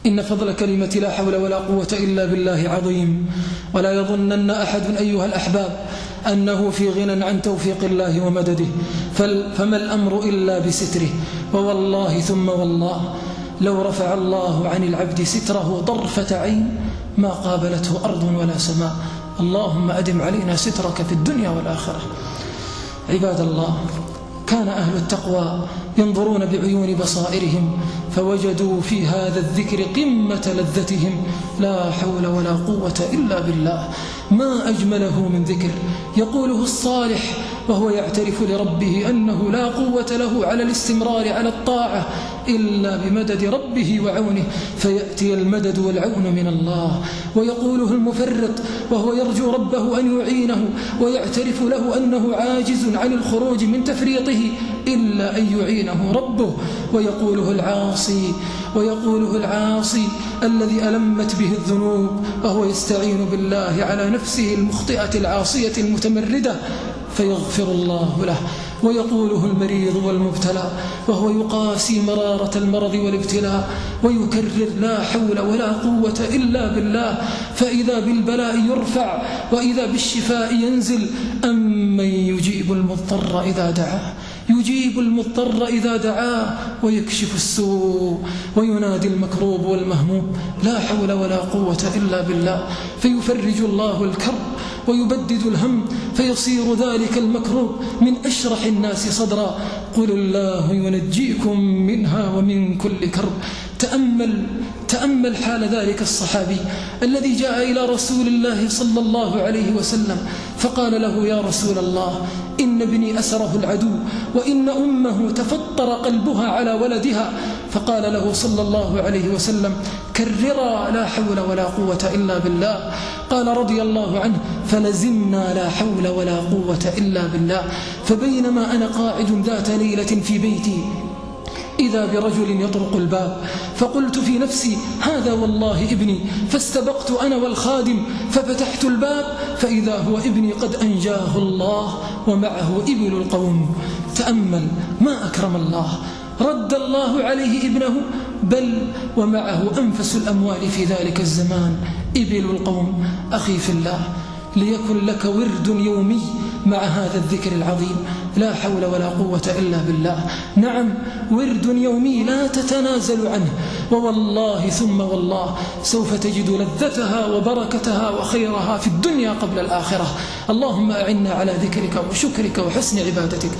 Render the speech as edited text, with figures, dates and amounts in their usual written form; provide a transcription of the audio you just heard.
إن فضل كلمة لا حول ولا قوة إلا بالله عظيم، ولا يظنن أحد أيها الأحباب أنه في غنى عن توفيق الله ومدده، فما الأمر إلا بستره. ووالله ثم والله لو رفع الله عن العبد ستره طرفة عين ما قابلته أرض ولا سماء. اللهم أدم علينا سترك في الدنيا والآخرة. عباد الله، كان أهل التقوى ينظرون بعيون بصائرهم فوجدوا في هذا الذكر قمة لذتهم. لا حول ولا قوة إلا بالله. ما أجمله من ذكر يقوله الصالح وهو يعترف لربه أنه لا قوة له على الاستمرار على الطاعة إلا بمدد ربه وعونه، فيأتي المدد والعون من الله. ويقوله المفرط وهو يرجو ربه أن يعينه ويعترف له أنه عاجز عن الخروج من تفريطه إلا أن يعينه ربه. ويقوله العاصي الذي ألمت به الذنوب وهو يستعين بالله على نفسه المخطئة العاصية المتمردة فيغفر الله له. ويقوله المريض والمبتلى وهو يقاسي مرارة المرض والابتلاء ويكرر لا حول ولا قوة إلا بالله، فإذا بالبلاء يرفع وإذا بالشفاء ينزل. أمن يجيب المضطر إذا دعاه ويكشف السوء وينادي المكروب والمهموم. لا حول ولا قوة إلا بالله. فيفرج الله الكرب ويبدد الهم فيصير ذلك المكروب من أشرح الناس صدرا. قل الله ينجيكم منها ومن كل كرب. تأمل حال ذلك الصحابي الذي جاء إلى رسول الله صلى الله عليه وسلم فقال له: يا رسول الله، إن ابني أسره العدو وإن أمه تفطر قلبها على ولدها. فقال له صلى الله عليه وسلم: كررا لا حول ولا قوة إلا بالله. قال رضي الله عنه: فلزمنا لا حول ولا قوة إلا بالله. فبينما أنا قاعد ذات ليلة في بيتي إذا برجل يطرق الباب، فقلت في نفسي: هذا والله ابني. فاستبقت أنا والخادم ففتحت الباب فإذا هو ابني قد أنجاه الله ومعه إبل القوم. تأمل ما أكرم الله، رد الله عليه ابنه، بل ومعه أنفس الأموال في ذلك الزمان إبل القوم. أخي في الله، ليكن لك ورد يومي مع هذا الذكر العظيم، لا حول ولا قوة إلا بالله. نعم، ورد يومي لا تتنازل عنه، ووالله ثم والله سوف تجد لذتها وبركتها وخيرها في الدنيا قبل الآخرة. اللهم أعنا على ذكرك وشكرك وحسن عبادتك.